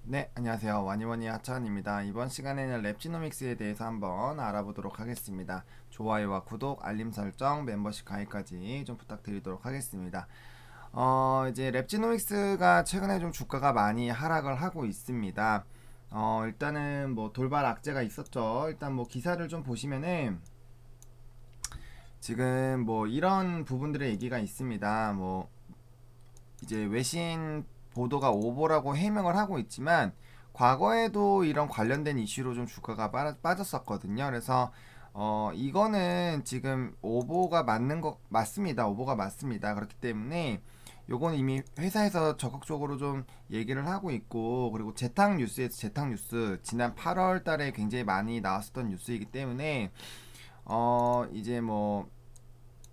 네, 안녕하세요. 와니와니 하차원입니다. 이번 시간에는 랩지노믹스에 대해서 한번 알아보도록 하겠습니다. 좋아요와 구독, 알림 설정, 멤버십 가입까지 좀 부탁드리도록 하겠습니다. 이제 랩지노믹스가 최근에 좀 주가가 많이 하락을 하고 있습니다. 일단은 뭐 돌발 악재가 있었죠. 일단 뭐 기사를 좀 보시면은 지금 뭐 이런 부분들의 얘기가 있습니다. 뭐 이제 외신 보도가 오보라고 해명을 하고 있지만 과거에도 이런 관련된 이슈로 좀 주가가 빠졌었거든요. 그래서 이거는 지금 오보가 맞는 거 맞습니다. 오보가 맞습니다. 그렇기 때문에 요건 이미 회사에서 적극적으로 좀 얘기를 하고 있고, 그리고 재탕 뉴스에서 재탕 뉴스 지난 8월 달에 굉장히 많이 나왔었던 뉴스이기 때문에 이제 뭐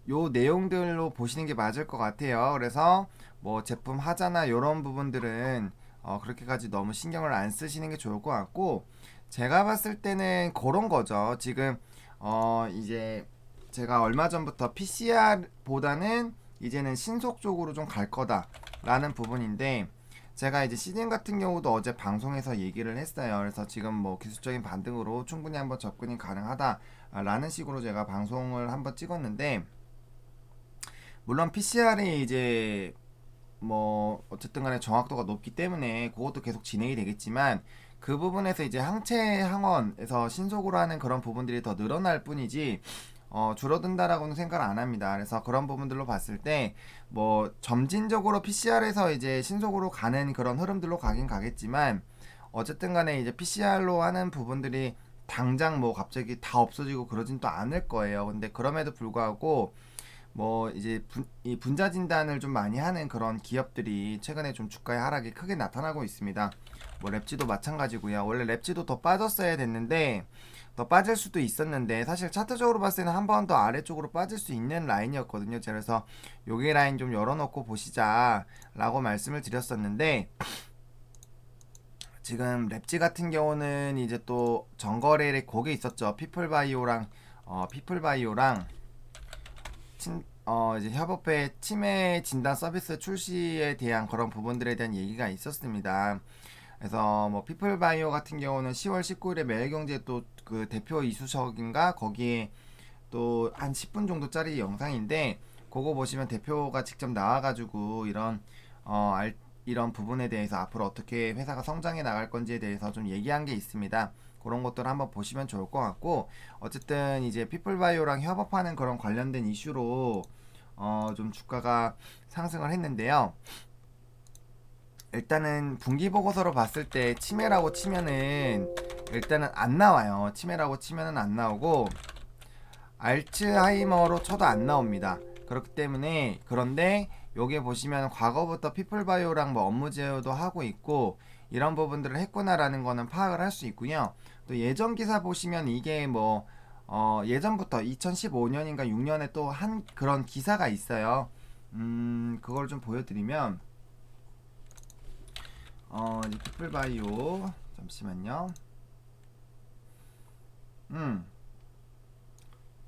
요 내용들로 보시는 게 맞을 것 같아요. 그래서 뭐 제품 하자나 이런 부분들은 그렇게까지 너무 신경을 안 쓰시는 게 좋을 것 같고, 제가 봤을 때는 그런 거죠. 지금 이제 제가 얼마 전부터 PCR보다는 이제는 신속 쪽으로 좀 갈 거다라는 부분인데, 제가 이제 시즌 같은 경우도 어제 방송에서 얘기를 했어요. 그래서 지금 뭐 기술적인 반등으로 충분히 한번 접근이 가능하다라는 식으로 제가 방송을 한번 찍었는데, 물론 PCR이 이제 뭐 어쨌든 간에 정확도가 높기 때문에 그것도 계속 진행이 되겠지만, 그 부분에서 이제 항체 항원에서 신속으로 하는 그런 부분들이 더 늘어날 뿐이지 줄어든다라고는 생각을 안 합니다. 그래서 그런 부분들로 봤을 때 뭐 점진적으로 PCR에서 이제 신속으로 가는 그런 흐름들로 가긴 가겠지만, 어쨌든 간에 이제 PCR로 하는 부분들이 당장 뭐 갑자기 다 없어지고 그러진 또 않을 거예요. 근데 그럼에도 불구하고 뭐 이제 이 분자 진단을 좀 많이 하는 그런 기업들이 최근에 좀 주가의 하락이 크게 나타나고 있습니다. 뭐 랩지도 마찬가지고요. 원래 랩지도 더 빠졌어야 됐는데, 더 빠질 수도 있었는데, 사실 차트적으로 봤을 때는 한 번 더 아래쪽으로 빠질 수 있는 라인이었거든요. 그래서 여기 라인 좀 열어놓고 보시자라고 말씀을 드렸었는데, 지금 랩지 같은 경우는 이제 또 정거래의 곡에 있었죠. 피플바이오랑 이제 협업회 치매 진단 서비스 출시에 대한 그런 부분들에 대한 얘기가 있었습니다. 그래서 뭐 피플바이오 같은 경우는 10월 19일에 매일경제 또 그 대표 이수석인가 거기에 또 한 10분 정도짜리 영상인데, 그거 보시면 대표가 직접 나와가지고 이런 부분에 대해서 앞으로 어떻게 회사가 성장해 나갈 건지에 대해서 좀 얘기한 게 있습니다. 그런 것들을 한번 보시면 좋을 것 같고, 어쨌든 이제 피플바이오랑 협업하는 그런 관련된 이슈로 좀 주가가 상승을 했는데요. 일단은 분기 보고서로 봤을 때 치매라고 치면은 일단은 안 나와요. 치매라고 치면은 안 나오고, 알츠하이머로 쳐도 안 나옵니다. 그렇기 때문에, 그런데 여기 보시면 과거부터 피플바이오랑 뭐 업무 제휴도 하고 있고 이런 부분들을 했구나라는 거는 파악을 할 수 있고요. 또 예전 기사 보시면 이게 뭐 예전부터 2015년인가 6년에 또 한 그런 기사가 있어요. 그걸 좀 보여드리면 이 피플바이오, 잠시만요. 음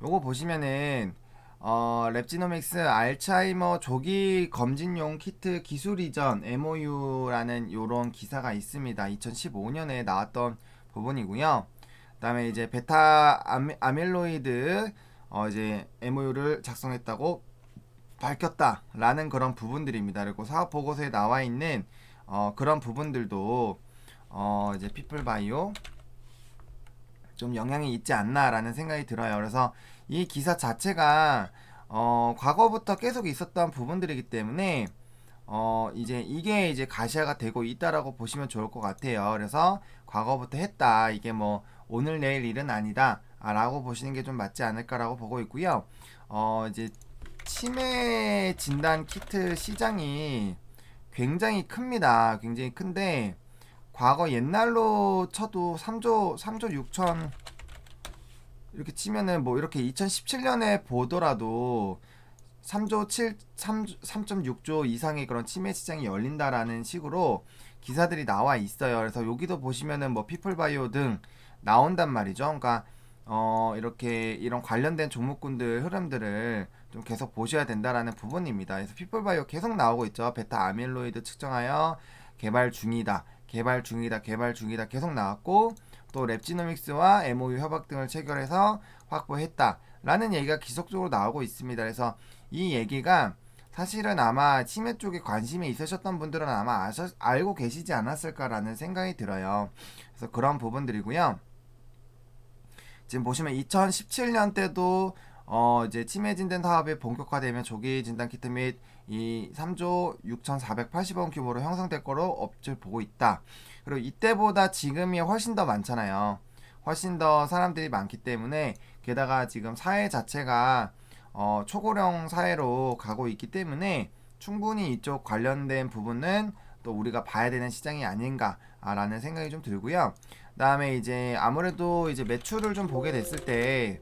요거 보시면은 랩지노믹스 알츠하이머 조기 검진용 키트 기술 이전 MOU라는 요런 기사가 있습니다. 2015년에 나왔던 부분이고요. 그다음에 이제 베타 아밀로이드 이제 MOU를 작성했다고 밝혔다라는 그런 부분들입니다. 그리고 사업 보고서에 나와 있는 그런 부분들도 이제 피플바이오 좀 영향이 있지 않나라는 생각이 들어요. 그래서 이 기사 자체가 과거부터 계속 있었던 부분들이기 때문에 이제 이게 이제 가시화가 되고 있다라고 보시면 좋을 것 같아요. 그래서 과거부터 했다. 이게 뭐 오늘 내일 일은 아니다. 라고 보시는 게 좀 맞지 않을까라고 보고 있고요. 이제 치매 진단 키트 시장이 굉장히 큽니다. 굉장히 큰데, 과거 옛날로 쳐도 3조 6천 이렇게 치면은 뭐 이렇게 2017년에 보더라도 3조 7 3.6조 이상의 그런 치매 시장이 열린다라는 식으로 기사들이 나와 있어요. 그래서 여기도 보시면은 뭐 피플바이오 등 나온단 말이죠. 그러니까 이렇게 이런 관련된 종목군들 흐름들을 좀 계속 보셔야 된다라는 부분입니다. 그래서 피플바이오 계속 나오고 있죠. 베타 아밀로이드 측정하여 개발 중이다. 개발 중이다 계속 나왔고, 또 랩지노믹스와 MOU 협약 등을 체결해서 확보했다라는 얘기가 지속적으로 나오고 있습니다. 그래서 이 얘기가 사실은 아마 치매 쪽에 관심이 있으셨던 분들은 아마 알고 계시지 않았을까라는 생각이 들어요. 그래서 그런 부분들이고요. 지금 보시면 2017년 때도 이제 치매 진단 사업이 본격화되면 조기 진단 키트 및 이 3조 6,480억 규모로 형성될 거로 업질 보고 있다. 그리고 이때보다 지금이 훨씬 더 많잖아요. 훨씬 더 사람들이 많기 때문에, 게다가 지금 사회 자체가 초고령 사회로 가고 있기 때문에 충분히 이쪽 관련된 부분은 또 우리가 봐야 되는 시장이 아닌가라는 생각이 좀 들고요. 그다음에 이제 아무래도 이제 매출을 좀 보게 됐을 때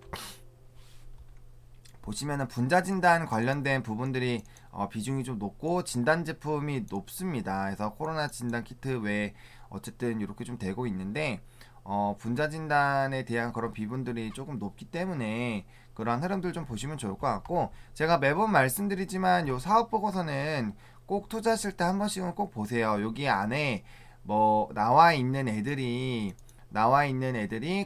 보시면은 분자 진단 관련된 부분들이 비중이 좀 높고 진단 제품이 높습니다. 그래서 코로나 진단 키트 외에 어쨌든 이렇게 좀 되고 있는데, 분자 진단에 대한 그런 비분들이 조금 높기 때문에 그런 흐름들 좀 보시면 좋을 것 같고, 제가 매번 말씀드리지만 요 사업 보고서는 꼭 투자하실 때 한 번씩은 꼭 보세요. 여기 안에 뭐 나와 있는 애들이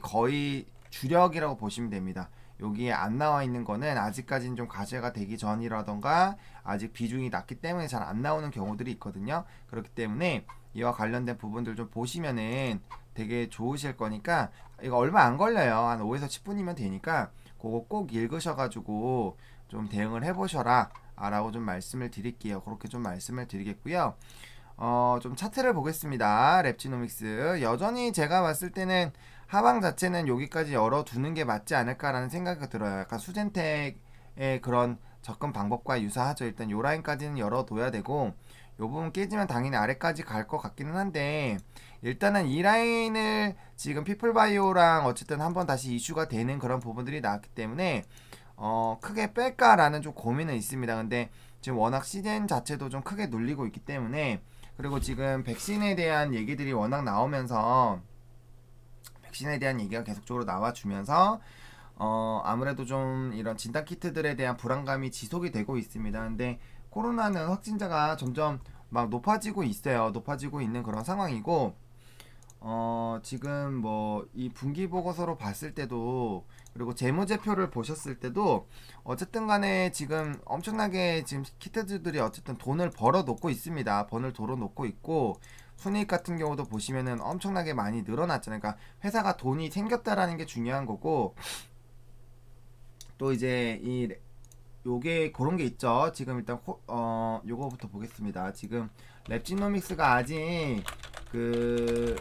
거의 주력이라고 보시면 됩니다. 여기에 안 나와 있는 거는 아직까지는 좀 과제가 되기 전이라던가 아직 비중이 낮기 때문에 잘 안 나오는 경우들이 있거든요. 그렇기 때문에 이와 관련된 부분들 좀 보시면은 되게 좋으실 거니까, 이거 얼마 안 걸려요. 한 5에서 10분이면 되니까 그거 꼭 읽으셔가지고 좀 대응을 해보셔라 라고 좀 말씀을 드릴게요. 그렇게 좀 말씀을 드리겠고요. 좀 차트를 보겠습니다. 랩지노믹스 여전히 제가 봤을 때는 하방 자체는 여기까지 열어두는 게 맞지 않을까라는 생각이 들어요. 약간 수젠텍의 그런 접근 방법과 유사하죠. 일단 요 라인까지는 열어둬야 되고, 요 부분 깨지면 당연히 아래까지 갈 것 같기는 한데, 일단은 이 라인을 지금 피플바이오랑 어쨌든 한번 다시 이슈가 되는 그런 부분들이 나왔기 때문에 크게 뺄까라는 좀 고민은 있습니다. 근데 지금 워낙 시즌 자체도 좀 크게 눌리고 있기 때문에, 그리고 지금 백신에 대한 얘기들이 워낙 나오면서 백신에 대한 얘기가 계속적으로 나와주면서 아무래도 좀 이런 진단 키트들에 대한 불안감이 지속이 되고 있습니다. 근데 코로나는 확진자가 점점 막 높아지고 있어요. 높아지고 있는 그런 상황이고, 지금 뭐 이 분기 보고서로 봤을 때도, 그리고 재무제표를 보셨을 때도 어쨌든 간에 지금 엄청나게 지금 키트들이 어쨌든 돈을 벌어 놓고 있습니다. 돈을 벌어 놓고 있고, 순이익 같은 경우도 보시면은 엄청나게 많이 늘어났잖아요. 그러니까 회사가 돈이 생겼다라는 게 중요한 거고, 또 이제 이 요게 그런 게 있죠. 지금 일단 요거부터 보겠습니다. 지금 랩지노믹스가 아직 그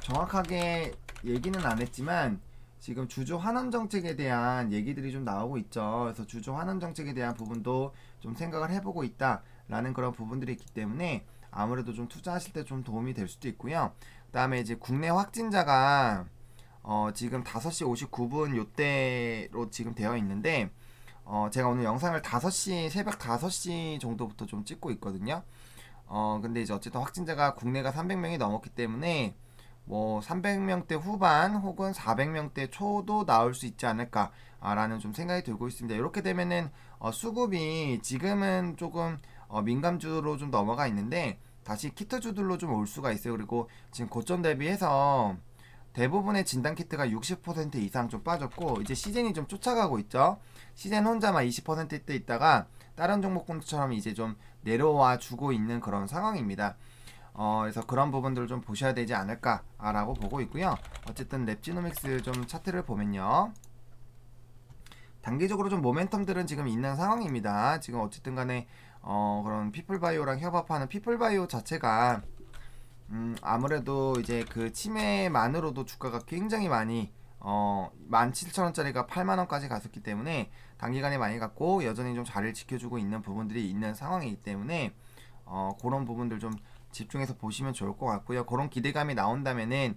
정확하게 얘기는 안 했지만 지금 주주 환원 정책에 대한 얘기들이 좀 나오고 있죠. 그래서 주주 환원 정책에 대한 부분도 좀 생각을 해보고 있다라는 그런 부분들이 있기 때문에 아무래도 좀 투자하실 때 좀 도움이 될 수도 있고요. 그다음에 이제 국내 확진자가 지금 5시 59분 요때로 지금 되어 있는데, 제가 오늘 영상을 5시 새벽 5시 정도부터 좀 찍고 있거든요. 근데 이제 어쨌든 확진자가 국내가 300명이 넘었기 때문에 뭐 300명대 후반 혹은 400명대 초도 나올 수 있지 않을까라는 좀 생각이 들고 있습니다. 이렇게 되면은 수급이 지금은 조금 민감주로 좀 넘어가 있는데 다시 키트주들로 좀 올 수가 있어요. 그리고 지금 고점 대비해서 대부분의 진단 키트가 60% 이상 좀 빠졌고, 이제 시즌이 좀 쫓아가고 있죠. 시즌 혼자만 20%대 있다가 다른 종목군처럼 이제 좀 내려와 주고 있는 그런 상황입니다. 그래서 그런 부분들을 좀 보셔야 되지 않을까라고 보고 있고요. 어쨌든 랩지노믹스 좀 차트를 보면요, 단기적으로 좀 모멘텀들은 지금 있는 상황입니다. 지금 어쨌든 간에 그런 피플바이오랑 협업하는 피플바이오 자체가 아무래도 이제 그 치매만으로도 주가가 굉장히 많이 17,000원짜리가 8만원까지 갔었기 때문에 단기간에 많이 갔고 여전히 좀 자리를 지켜주고 있는 부분들이 있는 상황이기 때문에 그런 부분들 좀 집중해서 보시면 좋을 것 같고요. 그런 기대감이 나온다면은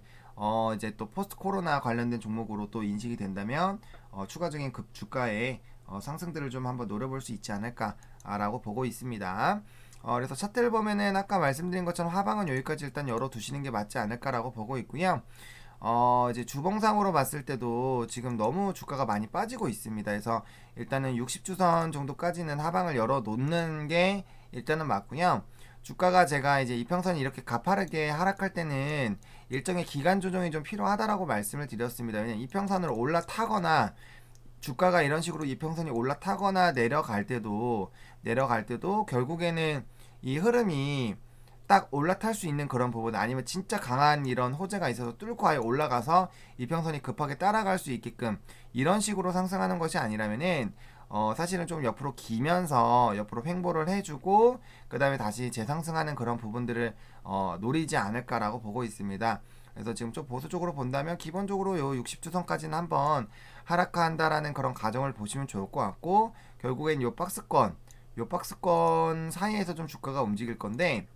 이제 또 포스트 코로나 관련된 종목으로 또 인식이 된다면 추가적인 주가의 상승들을 좀 한번 노려볼 수 있지 않을까라고 보고 있습니다. 그래서 차트를 보면은 아까 말씀드린 것처럼 하방은 여기까지 일단 열어두시는 게 맞지 않을까라고 보고 있고요. 이제 주봉상으로 봤을 때도 지금 너무 주가가 많이 빠지고 있습니다. 그래서 일단은 60주선 정도까지는 하방을 열어 놓는 게 일단은 맞고요. 주가가 제가 이제 이평선이 이렇게 가파르게 하락할 때는 일정의 기간 조정이 좀 필요하다라고 말씀을 드렸습니다. 왜냐면 이평선을 올라타거나 주가가 이런 식으로 이평선이 올라타거나 내려갈 때도 결국에는 이 흐름이 딱 올라탈 수 있는 그런 부분, 아니면 진짜 강한 이런 호재가 있어서 뚫고 아예 올라가서 이평선이 급하게 따라갈 수 있게끔 이런 식으로 상승하는 것이 아니라면은 사실은 좀 옆으로 기면서 옆으로 횡보를 해주고 그 다음에 다시 재상승하는 그런 부분들을 노리지 않을까라고 보고 있습니다. 그래서 지금 좀 보수적으로 본다면 기본적으로 요 60주선까지는 한번 하락한다라는 그런 가정을 보시면 좋을 것 같고, 결국엔 요 박스권 사이에서 좀 주가가 움직일 건데,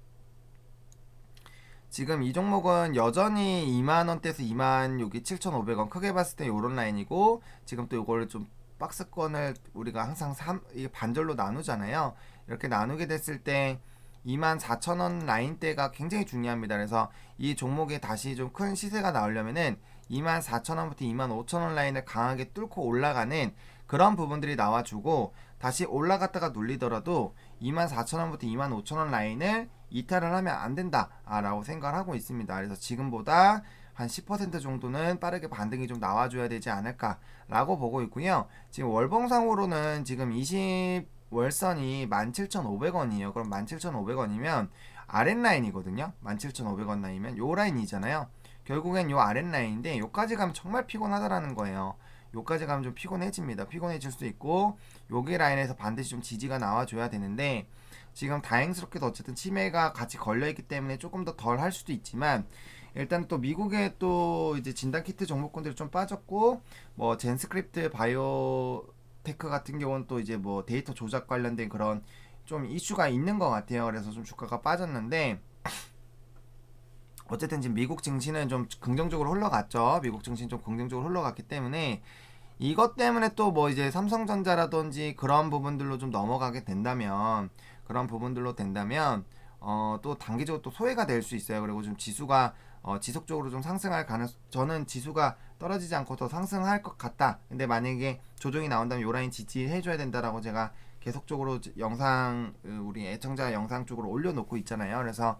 지금 이 종목은 여전히 2만원대에서 2만 여기 7,500원 크게 봤을 때 요런 라인이고, 지금 또 요거를 좀 박스권을 우리가 항상 이게 반절로 나누잖아요. 이렇게 나누게 됐을 때 24,000원 라인대가 굉장히 중요합니다. 그래서 이 종목에 다시 좀 큰 시세가 나오려면은 24,000원부터 25,000원 라인을 강하게 뚫고 올라가는 그런 부분들이 나와주고, 다시 올라갔다가 눌리더라도 24,000원부터 25,000원 라인을 이탈을 하면 안 된다 라고 생각을 하고 있습니다. 그래서 지금보다 한 10% 정도는 빠르게 반등이 좀 나와줘야 되지 않을까 라고 보고 있고요. 지금 월봉상으로는 지금 20월선이 17,500원이에요. 그럼 17,500원이면 아랫라인이거든요. 17,500원 라인이면 요 라인이잖아요. 결국엔 요 아랫라인인데 요까지 가면 정말 피곤하다라는 거예요. 요까지 가면 좀 피곤해집니다. 피곤해질 수 있고, 요기 라인에서 반드시 좀 지지가 나와줘야 되는데, 지금 다행스럽게도 어쨌든 치매가 같이 걸려있기 때문에 조금 더 덜 할 수도 있지만, 일단 또 미국의 또 이제 진단키트 종목군들이 좀 빠졌고, 뭐 젠스크립트 바이오테크 같은 경우는 또 이제 뭐 데이터 조작 관련된 그런 좀 이슈가 있는 것 같아요. 그래서 좀 주가가 빠졌는데, 어쨌든 지금 미국 증시는 좀 긍정적으로 흘러갔죠. 미국 증시는 좀 긍정적으로 흘러갔기 때문에, 이것 때문에 또 뭐 이제 삼성전자라든지 그런 부분들로 좀 넘어가게 된다면, 또 단기적으로 또 소외가 될 수 있어요. 그리고 좀 지수가 지속적으로 좀 상승할 가능성, 저는 지수가 떨어지지 않고 더 상승할 것 같다. 근데 만약에 조정이 나온다면 요 라인 지지해줘야 된다라고 제가 계속적으로 영상, 우리 애청자 영상 쪽으로 올려놓고 있잖아요. 그래서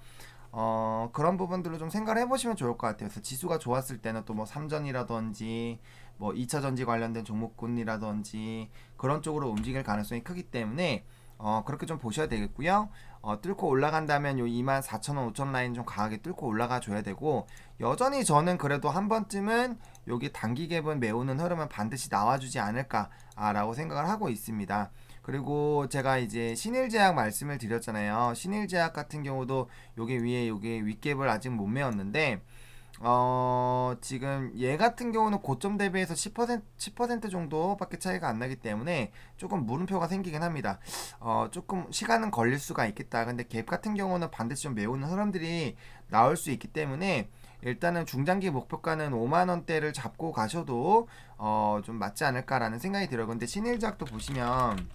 그런 부분들로 좀 생각을 해보시면 좋을 것 같아요. 그래서 지수가 좋았을 때는 또 뭐 삼전이라든지 뭐 2차 전지 관련된 종목군이라든지 그런 쪽으로 움직일 가능성이 크기 때문에 그렇게 좀 보셔야 되겠고요. 뚫고 올라간다면 요 24,000원, 5,000원 라인 좀 강하게 뚫고 올라가 줘야 되고, 여전히 저는 그래도 한 번쯤은 여기 단기 갭은 메우는 흐름은 반드시 나와주지 않을까라고 생각을 하고 있습니다. 그리고 제가 이제 신일제약 말씀을 드렸잖아요. 신일제약 같은 경우도 요게 위에 요게 윗갭을 아직 못 메웠는데, 지금 얘 같은 경우는 고점 대비해서 10% 정도밖에 차이가 안 나기 때문에 조금 물음표가 생기긴 합니다. 조금 시간은 걸릴 수가 있겠다. 근데 갭 같은 경우는 반드시 좀 메우는 흐름들이 나올 수 있기 때문에, 일단은 중장기 목표가는 5만원대를 잡고 가셔도 좀 맞지 않을까라는 생각이 들어요. 근데 신일제약도 보시면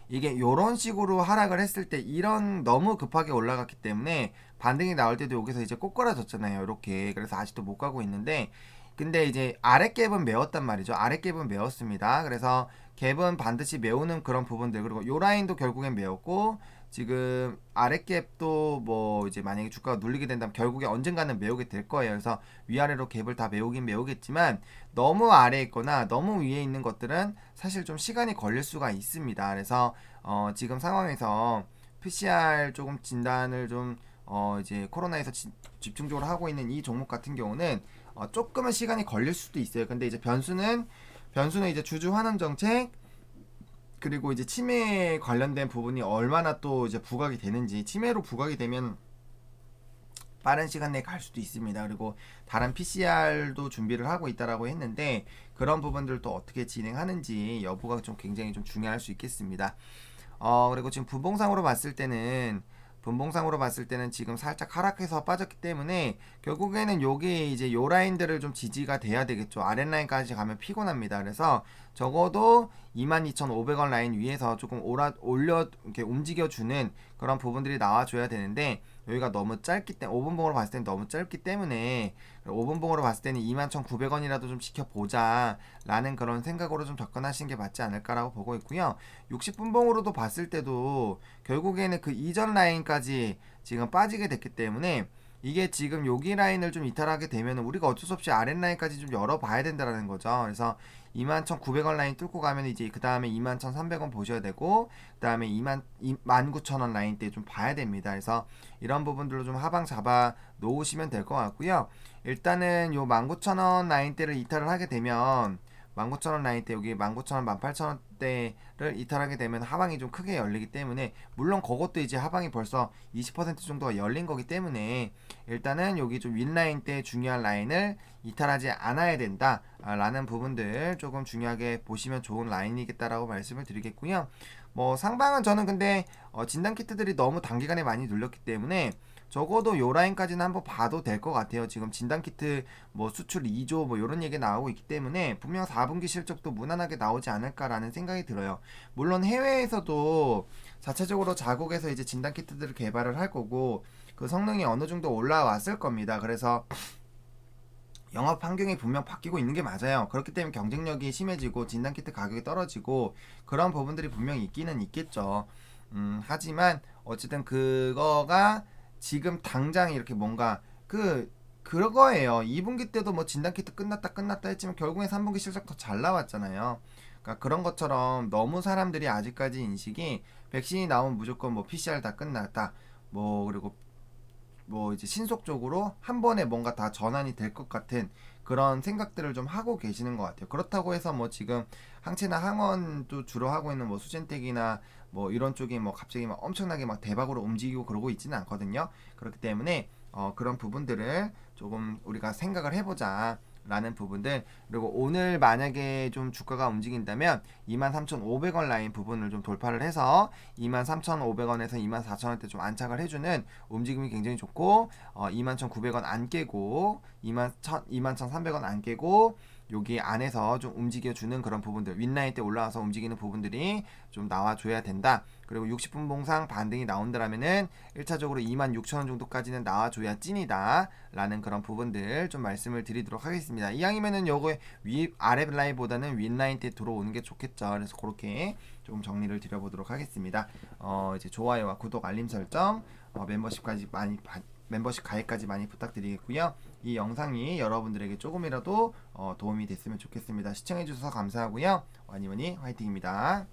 이게 요런 식으로 하락을 했을 때 이런 너무 급하게 올라갔기 때문에 반등이 나올 때도 여기서 이제 꼬꾸라졌잖아요. 이렇게. 그래서 아직도 못 가고 있는데, 근데 이제 아랫갭은 메웠단 말이죠. 아랫갭은 메웠습니다. 그래서 갭은 반드시 메우는 그런 부분들, 그리고 요 라인도 결국엔 메웠고, 지금 아랫갭도 뭐 이제 만약에 주가가 눌리게 된다면 결국에 언젠가는 메우게 될 거예요. 그래서 위아래로 갭을 다 메우긴 메우겠지만, 너무 아래에 있거나 너무 위에 있는 것들은 사실 좀 시간이 걸릴 수가 있습니다. 그래서 지금 상황에서 PCR 조금 진단을 좀 이제 코로나에서 집중적으로 하고 있는 이 종목 같은 경우는 조금은 시간이 걸릴 수도 있어요. 근데 이제 변수는 이제 주주 환원 정책, 그리고 이제 치매 관련된 부분이 얼마나 또 이제 부각이 되는지, 치매로 부각이 되면 빠른 시간 내에 갈 수도 있습니다. 그리고 다른 PCR도 준비를 하고 있다라고 했는데, 그런 부분들을 또 어떻게 진행하는지 여부가 좀 굉장히 좀 중요할 수 있겠습니다. 그리고 지금 분봉상으로 봤을 때는 지금 살짝 하락해서 빠졌기 때문에 결국에는 요게 이제 요 라인들을 좀 지지가 돼야 되겠죠. 아랫라인까지 가면 피곤합니다. 그래서 적어도 22,500원 라인 위에서 조금 올려 이렇게 움직여주는 그런 부분들이 나와줘야 되는데, 여기가 너무 짧기 때문에 5분봉으로 봤을 때는 너무 짧기 때문에 5분봉으로 봤을 때는 21,900원이라도 좀 지켜보자 라는 그런 생각으로 좀 접근하시는 게 맞지 않을까라고 보고 있고요. 60분봉으로도 봤을 때도 결국에는 그 이전 라인까지 지금 빠지게 됐기 때문에 이게 지금 여기 라인을 좀 이탈하게 되면 우리가 어쩔 수 없이 아랫 라인까지 좀 열어봐야 된다는 거죠. 그래서 21,900원 라인 뚫고 가면 이제 그 다음에 21,300원 보셔야 되고 그 다음에 19,000원 라인 때 좀 봐야 됩니다. 그래서 이런 부분들로 좀 하방 잡아 놓으시면 될 것 같고요. 일단은 요 19,000원 라인 때를 이탈을 하게 되면 19,000원 라인 때 여기 19,000원, 18,000원대를 이탈하게 되면 하방이 좀 크게 열리기 때문에 물론 그것도 이제 하방이 벌써 20% 정도가 열린 거기 때문에 일단은 여기 좀 윗라인 때 중요한 라인을 이탈하지 않아야 된다 라는 부분들 조금 중요하게 보시면 좋은 라인이겠다라고 말씀을 드리겠고요. 뭐 상방은 저는 근데 진단 키트들이 너무 단기간에 많이 눌렸기 때문에 적어도 요 라인까지는 한번 봐도 될 것 같아요. 지금 진단키트 뭐 수출 2조 뭐 이런 얘기 나오고 있기 때문에 분명 4분기 실적도 무난하게 나오지 않을까라는 생각이 들어요. 물론 해외에서도 자체적으로 자국에서 이제 진단키트들을 개발을 할 거고 그 성능이 어느 정도 올라왔을 겁니다. 그래서 영업 환경이 분명 바뀌고 있는 게 맞아요. 그렇기 때문에 경쟁력이 심해지고 진단키트 가격이 떨어지고 그런 부분들이 분명히 있기는 있겠죠. 하지만 어쨌든 그거가 지금 당장 이렇게 뭔가 그거예요. 2분기 때도 뭐 진단키트 끝났다 했지만 결국엔 3분기 실적 더 잘 나왔잖아요. 그러니까 그런 것처럼 너무 사람들이 아직까지 인식이 백신이 나오면 무조건 뭐 PCR 다 끝났다. 뭐 그리고 뭐 이제 신속적으로 한 번에 뭔가 다 전환이 될 것 같은 그런 생각들을 좀 하고 계시는 것 같아요. 그렇다고 해서 뭐 지금 항체나 항원도 주로 하고 있는 뭐 수젠텍이나 뭐 이런 쪽이 뭐 갑자기 막 엄청나게 막 대박으로 움직이고 그러고 있지는 않거든요. 그렇기 때문에 그런 부분들을 조금 우리가 생각을 해보자. 라는 부분들 그리고 오늘 만약에 좀 주가가 움직인다면 23,500원 라인 부분을 좀 돌파를 해서 23,500원에서 24,000원대 좀 안착을 해주는 움직임이 굉장히 좋고 21,900원 안 깨고 21,300원 안 깨고 여기 안에서 좀 움직여주는 그런 부분들 윗라인 때 올라와서 움직이는 부분들이 좀 나와줘야 된다. 그리고 60분 봉상 반등이 나온다라면은 1차적으로 26,000원 정도까지는 나와줘야 찐이다 라는 그런 부분들 좀 말씀을 드리도록 하겠습니다. 이왕이면은 요거 위 아래 라인보다는 윗라인 때 들어오는 게 좋겠죠. 그래서 그렇게 좀 정리를 드려보도록 하겠습니다. 이제 좋아요와 구독 알림 설정 멤버십까지 많이 멤버십 가입까지 많이 부탁드리겠고요. 이 영상이 여러분들에게 조금이라도 도움이 됐으면 좋겠습니다. 시청해주셔서 감사하고요. 와니와니 화이팅입니다.